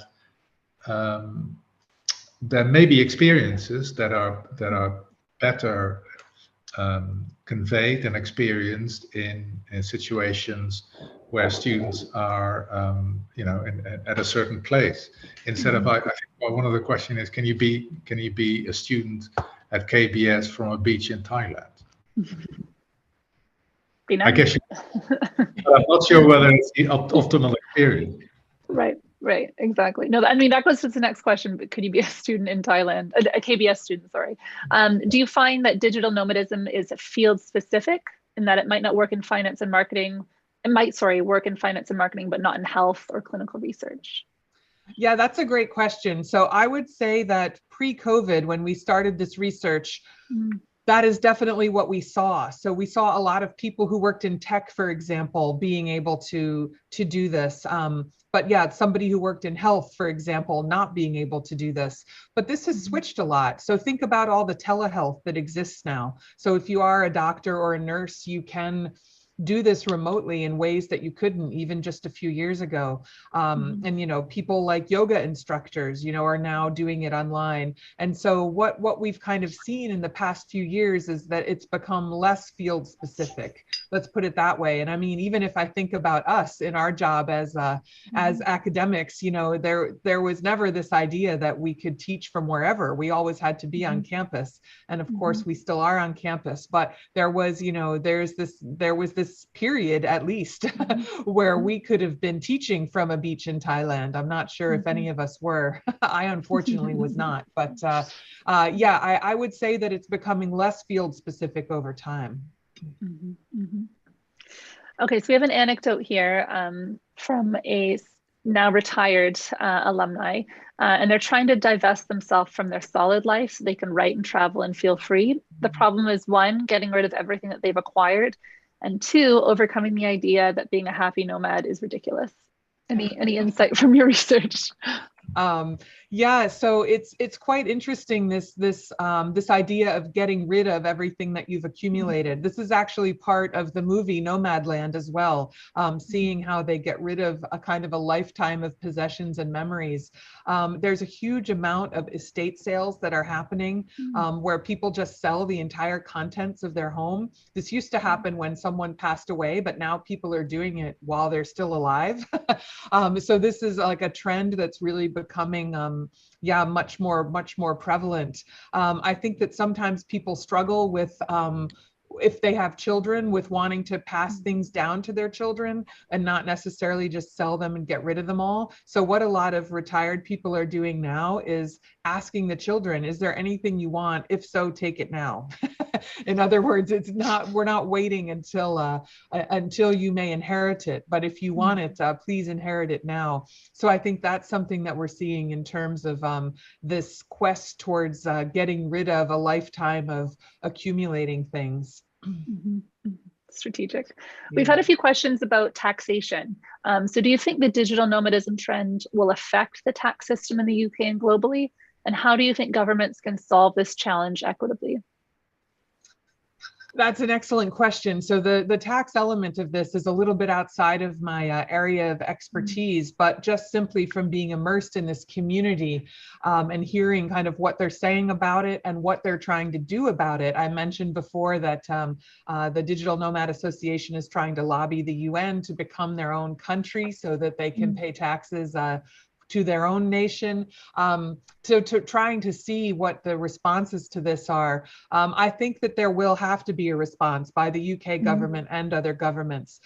there may be experiences that are better conveyed and experienced in situations where students are, at a certain place. Instead of, I think one of the question is, can you be a student at KBS from a beach in Thailand? Be nice. I guess but I'm not sure whether it's the optimal experience. Right, exactly. No, I mean, that goes to the next question, but could you be a student in Thailand, a KBS student, sorry. Do you find that digital nomadism is field specific in that it might not work in finance and marketing? It might, work in finance and marketing, but not in health or clinical research? Yeah, that's a great question. So I would say that pre-COVID, when we started this research, that is definitely what we saw. So we saw a lot of people who worked in tech, for example, being able to do this. But yeah, somebody who worked in health, for example, not being able to do this. But this has switched a lot. So think about all the telehealth that exists now. So if you are a doctor or a nurse, you can do this remotely in ways that you couldn't even just a few years ago. And, people like yoga instructors, are now doing it online. And so what we've kind of seen in the past few years is that it's become less field specific. Let's put it that way. And I mean, even if I think about us in our job as academics, there was never this idea that we could teach from wherever. We always had to be on campus. And of course, we still are on campus. But there was, there was this period at least where we could have been teaching from a beach in Thailand. I'm not sure if any of us were. I unfortunately was not. But yeah, I would say that it's becoming less field specific over time. Okay, so we have an anecdote here from a now retired alumni, and they're trying to divest themselves from their solid life so they can write and travel and feel free. The problem is, one, getting rid of everything that they've acquired, and two, overcoming the idea that being a happy nomad is ridiculous. Any insight from your research? Yeah, so it's quite interesting, this idea of getting rid of everything that you've accumulated. This is actually part of the movie Nomadland as well, seeing how they get rid of a kind of a lifetime of possessions and memories. There's a huge amount of estate sales that are happening where people just sell the entire contents of their home. This used to happen when someone passed away, but now people are doing it while they're still alive. So this is like a trend that's really becoming much more prevalent. I think that sometimes people struggle with if they have children, with wanting to pass things down to their children and not necessarily just sell them and get rid of them all. So what a lot of retired people are doing now is asking the children, is there anything you want? If so, take it now. In other words, we're not waiting until you may inherit it, but if you want it, please inherit it now. So I think that's something that we're seeing in terms of this quest towards getting rid of a lifetime of accumulating things. Strategic. We've had a few questions about taxation. So do you think the digital nomadism trend will affect the tax system in the UK and globally? And how do you think governments can solve this challenge equitably? That's an excellent question. So the tax element of this is a little bit outside of my area of expertise, but just simply from being immersed in this community and hearing kind of what they're saying about it and what they're trying to do about it. I mentioned before that the Digital Nomad Association is trying to lobby the UN to become their own country so that they can pay taxes to their own nation, to trying to see what the responses to this are. I think that there will have to be a response by the UK government and other governments.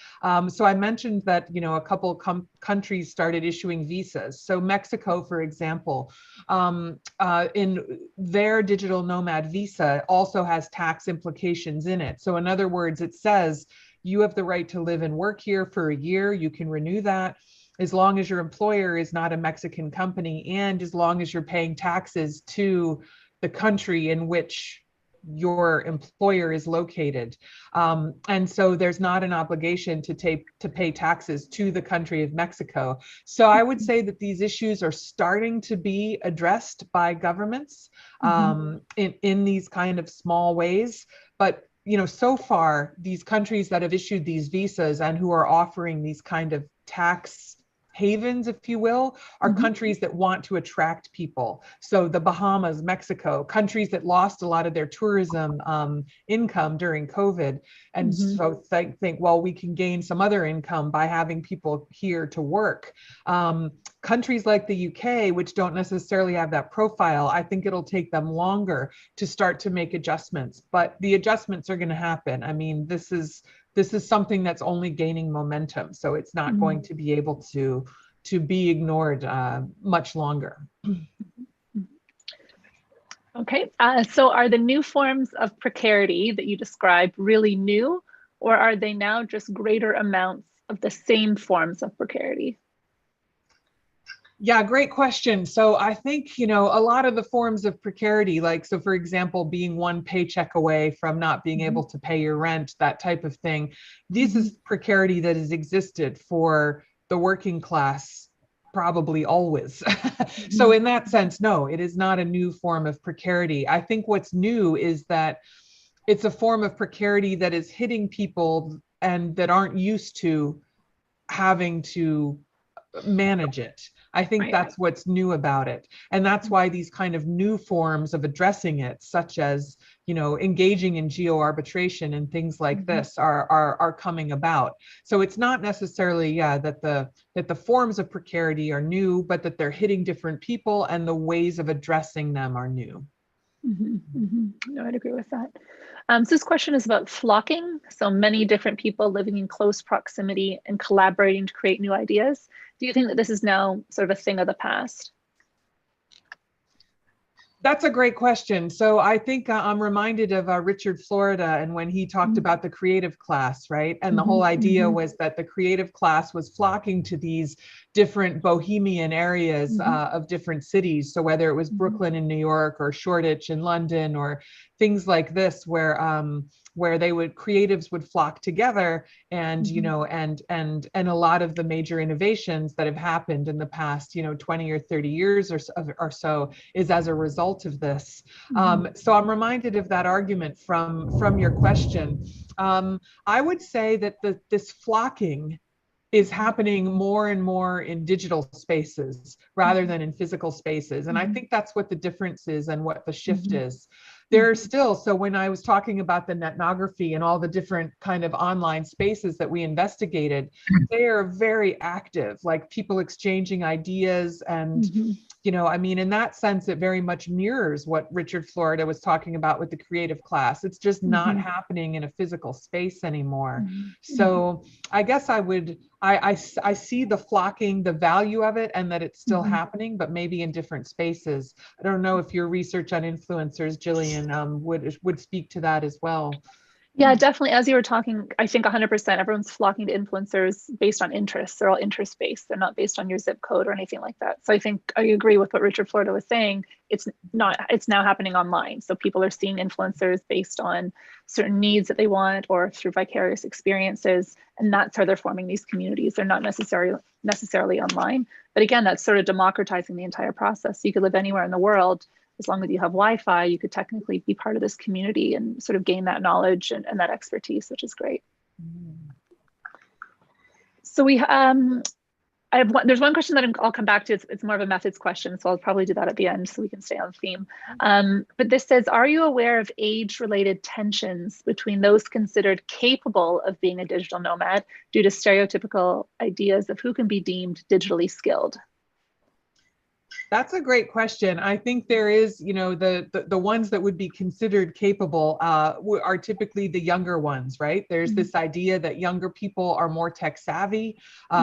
So I mentioned that, a couple countries started issuing visas. So Mexico, for example, in their digital nomad visa also has tax implications in it. So in other words, it says you have the right to live and work here for a year. You can renew that, as long as your employer is not a Mexican company and as long as you're paying taxes to the country in which your employer is located. And so there's not an obligation to pay taxes to the country of Mexico. So I would say that these issues are starting to be addressed by governments in these kind of small ways. But so far, these countries that have issued these visas and who are offering these kind of tax havens, if you will, are countries that want to attract people. So the Bahamas, Mexico, countries that lost a lot of their tourism income during COVID. And so think, well, we can gain some other income by having people here to work. Countries like the UK, which don't necessarily have that profile, I think it'll take them longer to start to make adjustments, but the adjustments are going to happen. I mean, this is something that's only gaining momentum, so it's not going to be able to be ignored much longer. Okay, so are the new forms of precarity that you described really new, or are they now just greater amounts of the same forms of precarity? Yeah, great question. So I think, a lot of the forms of precarity, like, so for example, being one paycheck away from not being able to pay your rent, that type of thing, this is precarity that has existed for the working class probably always. So in that sense, no, it is not a new form of precarity. I think what's new is that it's a form of precarity that is hitting people and that aren't used to having to manage it. I think that's what's new about it. And that's why these kind of new forms of addressing it, such as, engaging in geo-arbitration and things like this are coming about. So it's not necessarily, that the forms of precarity are new, but that they're hitting different people and the ways of addressing them are new. No, I'd agree with that. So this question is about flocking. So many different people living in close proximity and collaborating to create new ideas. Do you think that this is now sort of a thing of the past? That's a great question. So I think I'm reminded of Richard Florida and when he talked about the creative class, right? And the whole idea was that the creative class was flocking to these different bohemian areas of different cities. So whether it was Brooklyn in New York or Shoreditch in London or things like this, where creatives would flock together, and and a lot of the major innovations that have happened in the past 20 or 30 years or so is as a result of this. So I'm reminded of that argument from your question. I would say that this flocking is happening more and more in digital spaces rather than in physical spaces. And I think that's what the difference is and what the shift is. There are still, so when I was talking about the Netnography and all the different kind of online spaces that we investigated, they are very active, like people exchanging ideas and, I mean, in that sense, it very much mirrors what Richard Florida was talking about with the creative class. It's just not happening in a physical space anymore. So I guess I see the flocking, the value of it, and that it's still happening, but maybe in different spaces. I don't know if your research on influencers, Jillian, would speak to that as well. Yeah, definitely. As you were talking, I think 100% everyone's flocking to influencers based on interests. They're all interest-based. They're not based on your zip code or anything like that. So I think I agree with what Richard Florida was saying. It's now happening online. So people are seeing influencers based on certain needs that they want or through vicarious experiences. And that's how they're forming these communities. They're not necessarily online. But again, that's sort of democratizing the entire process. You could live anywhere in the world. As long as you have Wi-Fi, you could technically be part of this community and sort of gain that knowledge and that expertise, which is great. So there's one question that I'll come back to. It's more of a methods question, so I'll probably do that at the end so we can stay on theme. But this says, are you aware of age-related tensions between those considered capable of being a digital nomad due to stereotypical ideas of who can be deemed digitally skilled? That's a great question. I think there is, the ones that would be considered capable are typically the younger ones, right? There's this idea that younger people are more tech savvy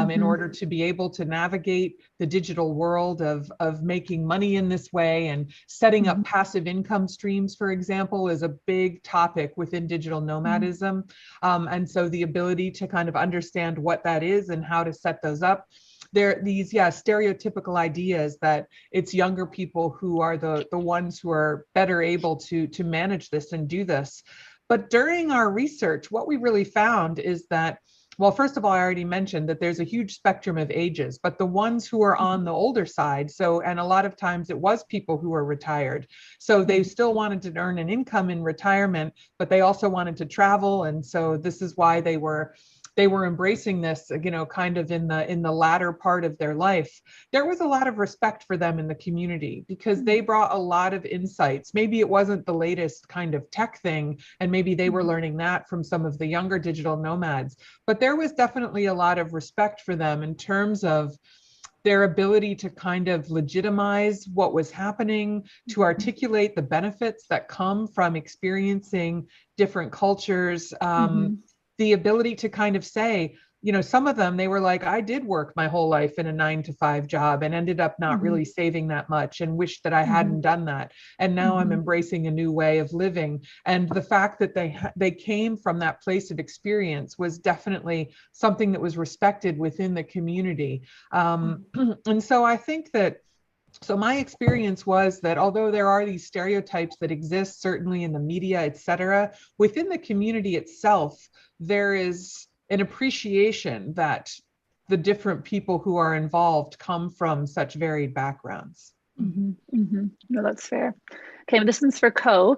in order to be able to navigate the digital world of making money in this way, and setting up passive income streams, for example, is a big topic within digital nomadism. And so the ability to kind of understand what that is and how to set those up. There are these, stereotypical ideas that it's younger people who are the ones who are better able to manage this and do this. But during our research, what we really found is that, well, first of all, I already mentioned that there's a huge spectrum of ages, but the ones who are on the older side, and a lot of times it was people who were retired. So they still wanted to earn an income in retirement, but they also wanted to travel. And so this is why they were they were embracing this, kind of in the latter part of their life, there was a lot of respect for them in the community because they brought a lot of insights. Maybe it wasn't the latest kind of tech thing, and maybe they were learning that from some of the younger digital nomads, but there was definitely a lot of respect for them in terms of their ability to kind of legitimize what was happening, to articulate the benefits that come from experiencing different cultures, the ability to kind of say, some of them, they were like, I did work my whole life in a 9-to-5 job and ended up not really saving that much and wished that I hadn't done that. And now I'm embracing a new way of living. And the fact that they came from that place of experience was definitely something that was respected within the community. And so I think that, so my experience was that although there are these stereotypes that exist, certainly in the media, et cetera, within the community itself, there is an appreciation that the different people who are involved come from such varied backgrounds. No, that's fair. Okay, this one's for Co.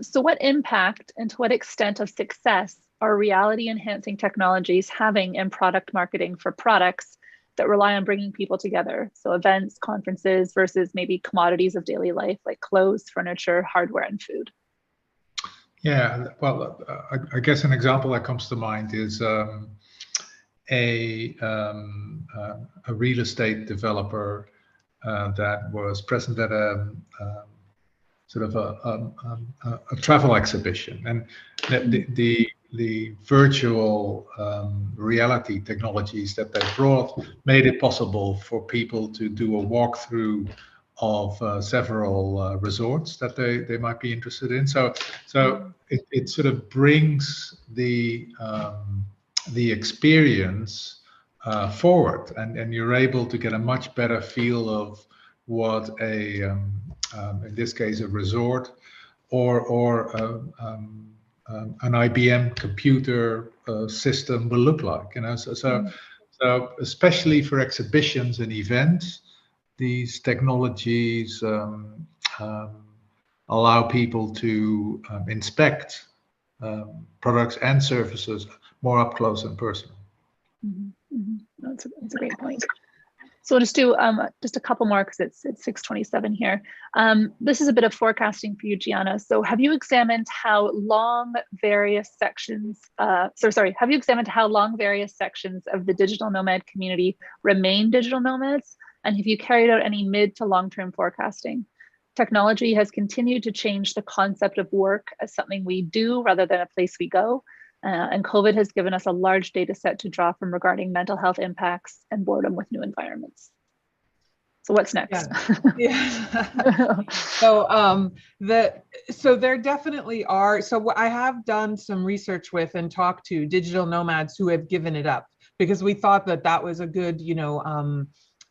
So what impact and to what extent of success are reality enhancing technologies having in product marketing for products that rely on bringing people together? So events, conferences versus maybe commodities of daily life like clothes, furniture, hardware, and food. Yeah, well, I guess an example that comes to mind is a real estate developer that was present at a sort of a travel exhibition, and the virtual reality technologies that they brought made it possible for people to do a walkthrough of several resorts that they might be interested in. So it sort of brings the experience forward, and you're able to get a much better feel of what in this case a resort or an IBM computer system will look like. So especially for exhibitions and events, these technologies allow people to inspect products and services more up close and personal. That's a great point. So we'll just do just a couple more because it's 6:27 here. This is a bit of forecasting for you, Gianna. So have you examined how long various sections, have you examined how long various sections of the digital nomad community remain digital nomads? And have you carried out any mid to long-term forecasting? Technology has continued to change the concept of work as something we do rather than a place we go. And COVID has given us a large data set to draw from regarding mental health impacts and boredom with new environments. So what's next? Yeah. So there definitely are. So I have done some research with and talked to digital nomads who have given it up because we thought that was a good,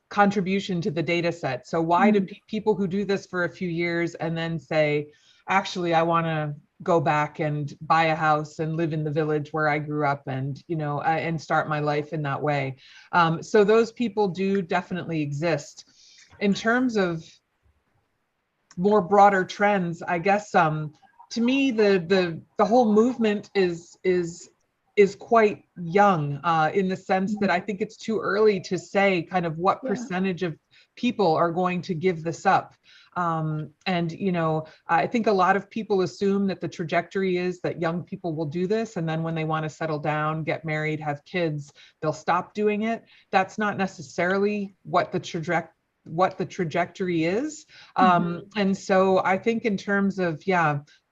contribution to the data set. So why do people who do this for a few years and then say, actually, I want to go back and buy a house and live in the village where I grew up and, and start my life in that way. So those people do definitely exist. In terms of more broader trends, I guess, to me, the whole movement is quite young in the sense that I think it's too early to say kind of what percentage of people are going to give this up. I think a lot of people assume that the trajectory is that young people will do this, and then when they want to settle down, get married, have kids, they'll stop doing it. That's not necessarily what the trajectory is. And so I think in terms of,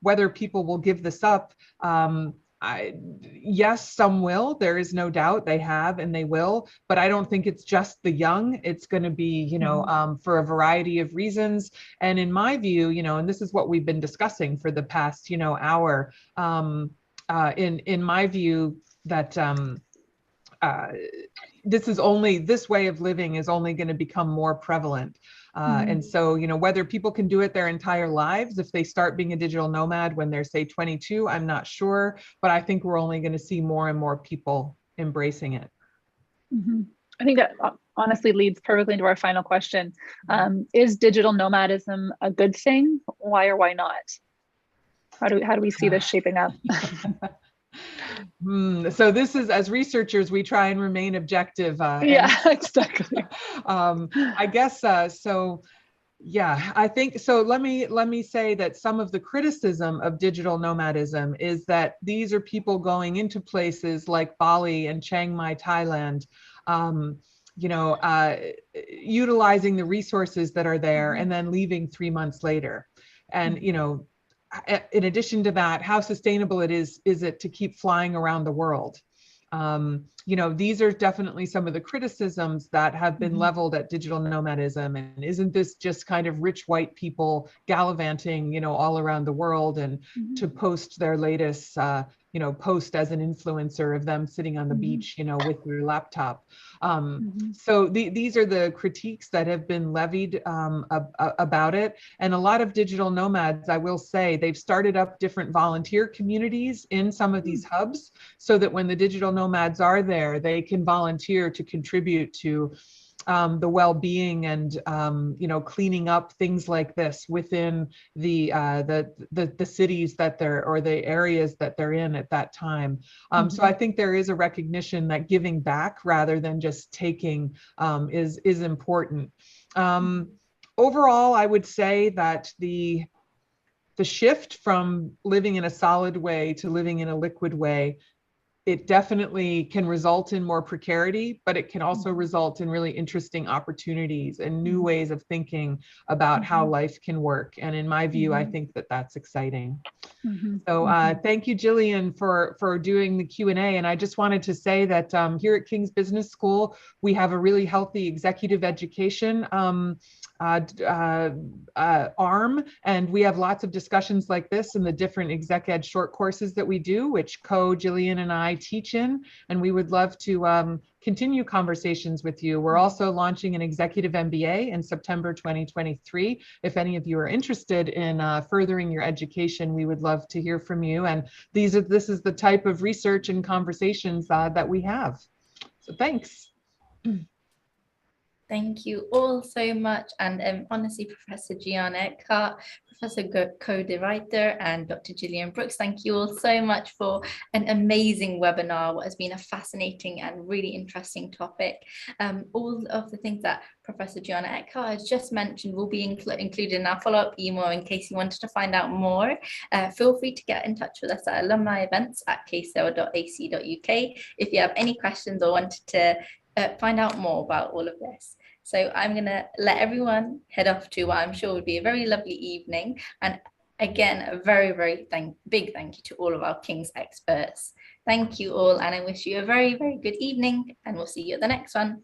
whether people will give this up, yes, some will. There is no doubt they have and they will, but I don't think it's just the young. It's going to be, for a variety of reasons. And in my view, and this is what we've been discussing for the past, hour, in my view, that this way of living is only going to become more prevalent. And so, whether people can do it their entire lives, if they start being a digital nomad when they're, say, 22, I'm not sure, but I think we're only going to see more and more people embracing it. I think that honestly leads perfectly into our final question. Is digital nomadism a good thing? Why or why not? How do we see this shaping up? So this is, as researchers, we try and remain objective. Yeah, exactly. I guess so. Yeah, I think so. Let me say that some of the criticism of digital nomadism is that these are people going into places like Bali and Chiang Mai, Thailand, you know, utilizing the resources that are there and then leaving 3 months later. And, you know, in addition to that, how sustainable is it to keep flying around the world? You know, these are definitely some of the criticisms that have been leveled at digital nomadism. And isn't this just kind of rich white people gallivanting, you know, all around the world and to post their latest, you know, post as an influencer of them sitting on the beach, you know, with their laptop. So these are the critiques that have been levied about it. And a lot of digital nomads, I will say, they've started up different volunteer communities in some of these hubs so that when the digital nomads are there, they can volunteer to contribute to the well-being and you know, cleaning up things like this within the cities that they're, or the areas that they're in at that time. So I think there is a recognition that giving back rather than just taking is important. Overall, I would say that the shift from living in a solid way to living in a liquid way, it definitely can result in more precarity, but it can also result in really interesting opportunities and new ways of thinking about how life can work. And in my view, I think that that's exciting. So thank you, Jillian, for doing the Q&A. And I just wanted to say that here at King's Business School, we have a really healthy executive education arm, and we have lots of discussions like this in the different exec ed short courses that we do, which Jillian and I teach in, and we would love to continue conversations with you. We're also launching an executive MBA in September 2023. If any of you are interested in furthering your education, we would love to hear from you. And this is the type of research and conversations that we have. So thanks. Thank you all so much. And honestly, Professor Gianna Eckhart, Professor Cody Reiter, and Dr. Jillian Brooks, thank you all so much for an amazing webinar. What has been a fascinating and really interesting topic. All of the things that Professor Gianna Eckhart has just mentioned will be included in our follow-up email in case you wanted to find out more. Feel free to get in touch with us at alumni-events@ksale.ac.uk if you have any questions or wanted to find out more about all of this. So I'm going to let everyone head off to what I'm sure would be a very lovely evening. And again, a very, very big thank you to all of our King's experts. Thank you all, and I wish you a very, very good evening, and we'll see you at the next one.